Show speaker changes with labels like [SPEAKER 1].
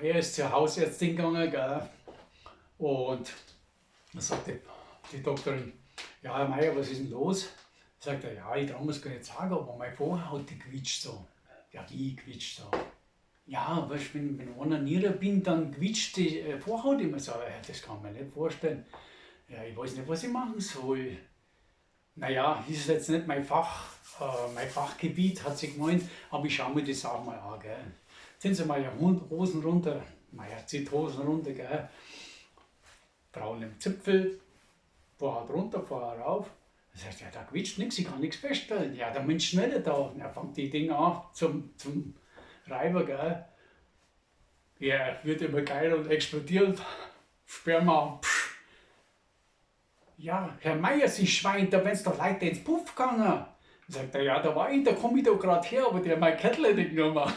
[SPEAKER 1] er ist zur Hausärztin gegangen, gell? Und dann sagt die Doktorin, ja, Herr Meier, was ist denn los? Sagt er, ja, ich traue es gar nicht sagen, aber meine Vorhaut, die quietscht so. Ja, wie quietscht so? Ja, weißt, wenn ich onaniere bin, dann quietscht die Vorhaut immer so. Ja, das kann man nicht vorstellen. Ja, ich weiß nicht, was ich machen soll. Naja, ist jetzt nicht mein Fachgebiet, hat sie gemeint, aber ich schaue mir das auch mal an. Gell. Ziehen Sie mal Ihre Hosen runter, Meier zieht Hosen runter, gell. Frauen im Zipfel, Vorhaut runter, Vorhaut rauf. Er sagt, ja, da quietscht nichts, ich kann nichts feststellen. Ja, der Mensch schneller da. Und er fängt die Dinge an zum Reiber, gell. Ja, wird immer geil und explodiert. Sperma. Pff. Ja, Herr Meier, Sie Schwein, da wenn's doch Leute ins Puff gegangen. Sagt er, ja, da war ich, da komme ich doch gerade her, aber der hat mein Kettel nicht genommen.